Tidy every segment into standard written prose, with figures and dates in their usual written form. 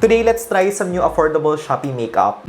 Today, let's try some new affordable Shopee makeup.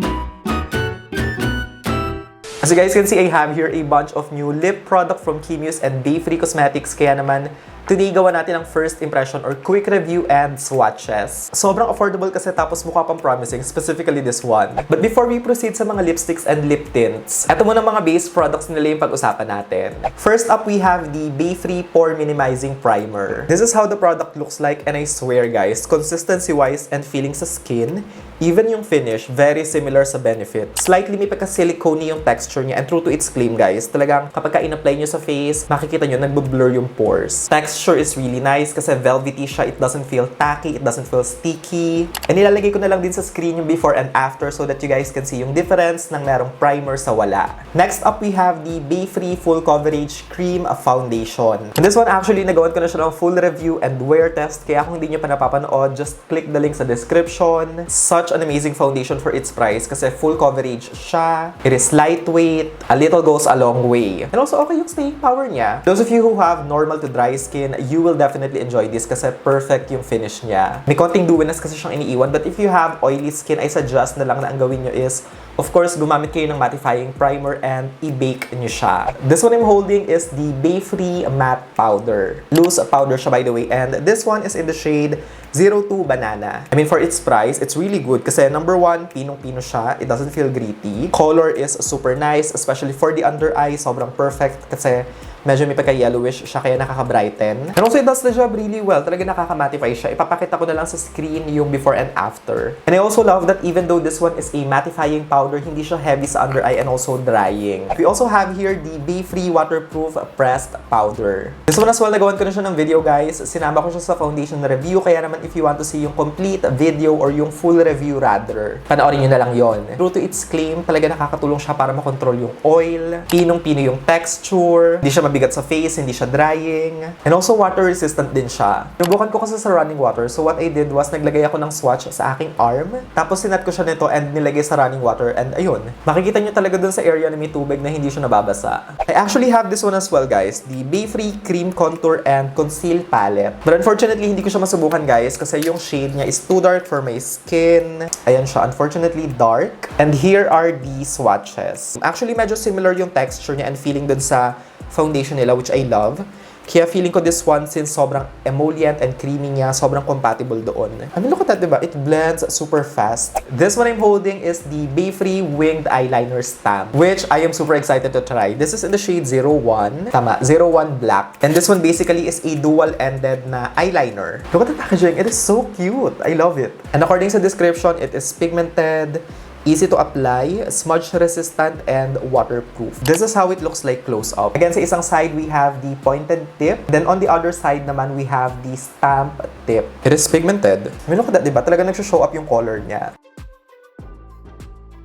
As you guys can see, I have here a bunch of new lip product from KIMUSE and BAYFREE Cosmetics. Kaya naman, today gawa natin ang first impression or quick review and swatches. Sobrang affordable kasi tapos mukha pang promising, specifically this one. But before we proceed sa mga lipsticks and lip tints, eto muna mga base products nila yung pag-usapan natin. First up, we have the BAYFREE Pore Minimizing Primer. This is how the product looks like, and I swear guys, consistency-wise and feeling sa skin, even yung finish, very similar sa benefit. Slightly may pagka-silicone yung texture niya, and true to its claim guys, talagang kapag ka-in-apply nyo sa face, makikita nyo nagbo-blur yung pores. Texture is really nice kasi velvety siya, it doesn't feel tacky, it doesn't feel sticky. And nilalagay ko na lang din sa screen yung before and after so that you guys can see yung difference ng merong primer sa wala. Next up, we have the BAYFREE Full Coverage Cream Foundation. And this one actually, nagawan ko na siya ng full review and wear test, kaya kung hindi nyo pa napapanood, just click the link sa description. Such an amazing foundation for its price kasi full coverage siya. It is lightweight. A little goes a long way. And also, okay yung staying power niya. Those of you who have normal to dry skin, you will definitely enjoy this kasi perfect yung finish niya. May konting dewiness kasi siyang iniiwan, but if you have oily skin, I suggest na lang na ang gawin nyo is, of course, gumamit kayo ng mattifying primer and i-bake nyo siya. This one I'm holding is the BAYFREE Matte Powder. Loose powder siya, by the way, and this one is in the shade 02 Banana. I mean, for its price, it's really good kasi number one, pinong-pino siya. It doesn't feel gritty. Color is super nice, especially for the under eye. Sobrang perfect kasi medyo may pagka-yellowish siya kaya nakaka-brighten. And also, it does the job really well. Talaga nakaka-mattify siya. Ipapakita ko na lang sa screen yung before and after. And I also love that even though this one is a mattifying powder, hindi siya heavy sa under eye and also drying. We also have here the BAYFREE Waterproof Pressed Powder. This one as well, nagawan ko na siya ng video guys. Sinama ko siya sa foundation review. Kaya naman if you want to see yung complete video or yung full review rather, panoorin nyo na lang yon. True to its claim, talaga nakakatulong siya para makontrol yung oil. Pinong-pino yung texture. Hindi siya mabigat sa face, hindi siya drying. And also water resistant din siya. Sinubukan ko kasi sa running water. So what I did was naglagay ako ng swatch sa aking arm. Tapos sinat ko siya nito and nilagay sa running water. And ayun, makikita nyo talaga dun sa area na may tubig na hindi siya nababasa. I actually have this one as well guys. The BAYFREE Cream Contour and Conceal Palette. But unfortunately, hindi ko siya masubukan guys kasi yung shade niya is too dark for my skin. Ayan siya, unfortunately dark. And here are the swatches. Actually, medyo similar yung texture niya and feeling dun sa foundation nila, which I love. Kaya feeling ko this one, since sobrang emollient and creamy niya, sobrang compatible doon. I mean, look at that, diba? It blends super fast. This one I'm holding is the BAYFREE Winged Eyeliner Stamp, which I am super excited to try. This is in the shade 01. Tama, 01 Black. And this one basically is a dual-ended na eyeliner. Look at the packaging. It is so cute. I love it. And according sa description, it is pigmented, easy to apply, smudge resistant, and waterproof. This is how it looks like close up. Again, sa isang side, we have the pointed tip. Then on the other side naman, we have the stamp tip. It is pigmented. I mean, look at that, diba? Talaga nagsho-show up yung color niya.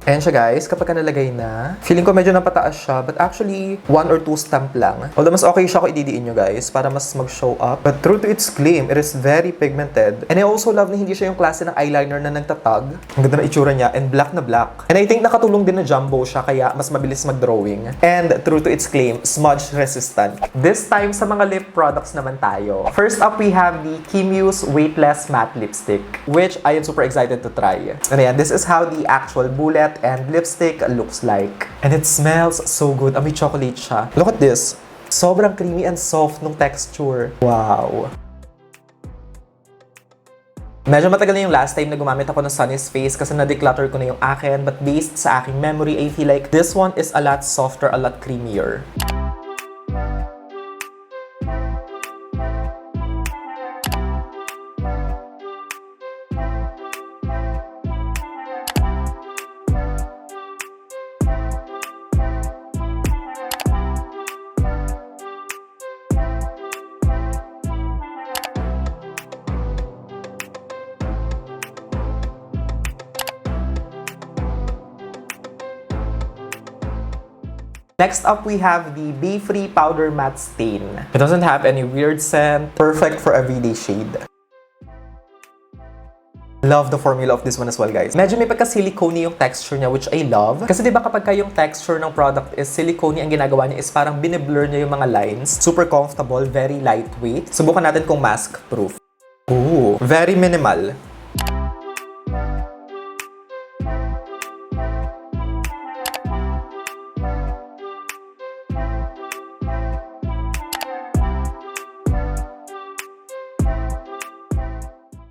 Ayan siya guys, kapag ka nalagay na, feeling ko medyo napataas siya, but actually, 1 or 2 stamp lang. Although mas okay siya kung ididiin nyo guys, para mas mag-show up. But true to its claim, it is very pigmented. And I also love na hindi siya yung klase ng eyeliner na nagtatag. Ang ganda na itsura niya, and black na black. And I think nakatulong din na jumbo siya, kaya mas mabilis mag-drawing. And true to its claim, smudge resistant. This time, sa mga lip products naman tayo. First up, we have the KIMUSE Weightless Matte Lipstick, which I am super excited to try. And ayan, this is how the actual bullet and lipstick looks like. And it smells so good. Amoy chocolate siya. Look at this. Sobrang creamy and soft nung texture. Wow. Medyo matagal na yung last time na gumamit ako ng Sunny's Face kasi na-declutter ko na yung akin. But based sa aking memory, I feel like this one is a lot softer, a lot creamier. Next up, we have the BAYFREE Powder Matte Stain. It doesn't have any weird scent. Perfect for everyday shade. Love the formula of this one as well, guys. Medyo may pagka-silicone yung texture niya, which I love. Kasi diba kapag yung texture ng product is silicone, ang ginagawa niya is parang bine-blur niya yung mga lines. Super comfortable, very lightweight. Subukan natin kung mask-proof. Ooh, very minimal.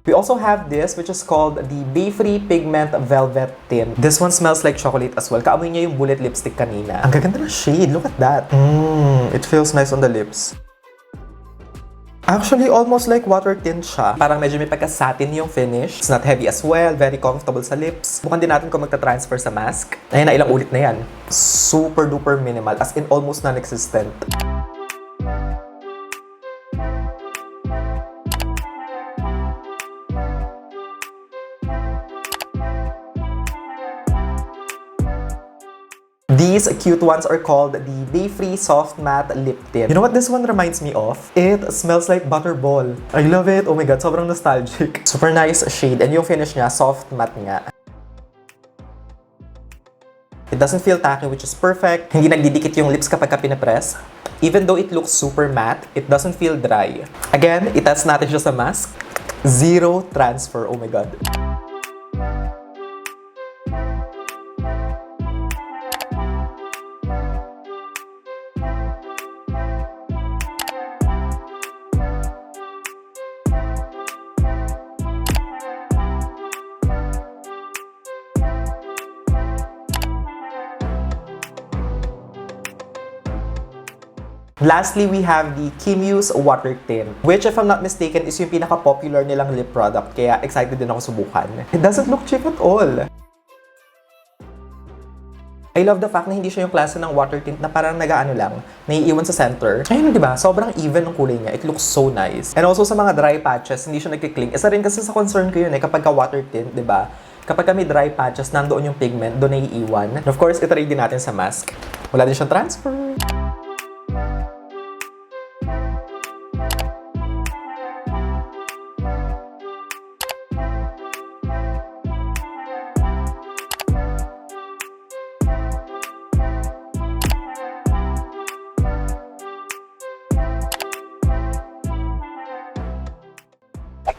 We also have this, which is called the BAYFREE Pigment Velvet Tint. This one smells like chocolate as well. Kaamoy niya yung bullet lipstick kanina. Ang gaganda ng shade. Look at that. It feels nice on the lips. Actually, almost like water tint siya. Parang medyo may pagka-satin yung finish. It's not heavy as well. Very comfortable sa lips. Bukan din natin kung magta-transfer sa mask. Ayan na, ilang ulit na yan. Super duper minimal. As in, almost non-existent. These cute ones are called the BAYFREE Soft Matte Lip Tint. You know what this one reminds me of? It smells like butterball. I love it. Oh my god, sobrang nostalgic. Super nice shade. And yung finish niya, soft matte nga. It doesn't feel tacky, which is perfect. Hindi nagdidikit yung lips kapag ka pinapress. Even though it looks super matte, it doesn't feel dry. Again, itest natin siya sa mask. Zero transfer. Oh my god. Lastly, we have the KIMUSE Water Tint, which if I'm not mistaken is yung pinaka-popular nilang lip product, kaya excited din ako subukan. It doesn't look cheap at all. I love the fact na hindi siya yung klase ng water tint na parang nag-ano lang, naiiwan sa center. Ayun, di ba? Sobrang even ng kulay niya. It looks so nice. And also sa mga dry patches, hindi siya nagkikling. Isa rin kasi sa concern ko yun kapag ka water tint, di ba? Kapag kami dry patches, nandoon yung pigment, doon naiiwan. And of course, itry din natin sa mask. Wala din siyang transfer.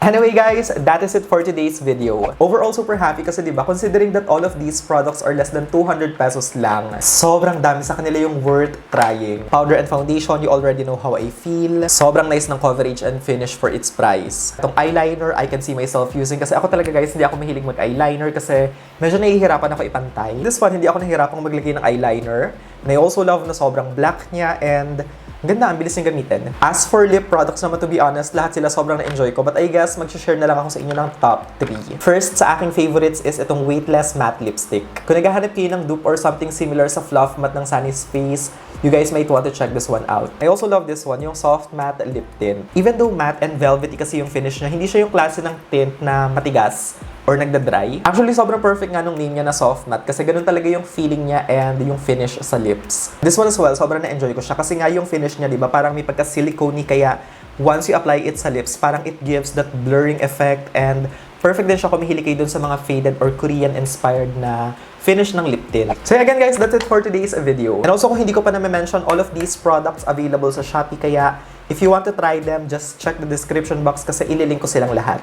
Anyway guys, that is it for today's video. Overall, super happy kasi diba, considering that all of these products are less than 200 pesos lang, sobrang dami sa kanila yung worth trying. Powder and foundation, you already know how I feel. Sobrang nice ng coverage and finish for its price. Itong eyeliner, I can see myself using kasi ako talaga guys, hindi ako mahilig mag-eyeliner kasi medyo nahihirapan ako ipantay. This one, hindi ako nahihirapang maglagay ng eyeliner. And I also love na sobrang black niya and ang ganda, ang bilis yung gamitin. As for lip products naman, to be honest, lahat sila sobrang na-enjoy ko. But I guess, mag-share na lang ako sa inyo ng top 3. First, sa aking favorites is itong Weightless Matte Lipstick. Kung naghahanap kayo ng dupe or something similar sa Fluff Matte ng Sunny's Face, you guys might want to check this one out. I also love this one, yung Soft Matte Lip Tint. Even though matte and velvety kasi yung finish niya, hindi siya yung klase ng tint na matigas or nagda-dry. Actually, sobrang perfect nga nung name niya na soft matte kasi ganun talaga yung feeling niya and yung finish sa lips. This one as well, sobrang na-enjoy ko siya kasi nga yung finish niya, di ba, parang may pagka-silicone kaya once you apply it sa lips, parang it gives that blurring effect and perfect din siya kung mahilig kayo dun sa mga faded or Korean-inspired na finish ng lip tint. So again guys, that's it for today's video. And also kung hindi ko pa na-mention all of these products available sa Shopee, kaya if you want to try them, just check the description box kasi ililink ko silang lahat.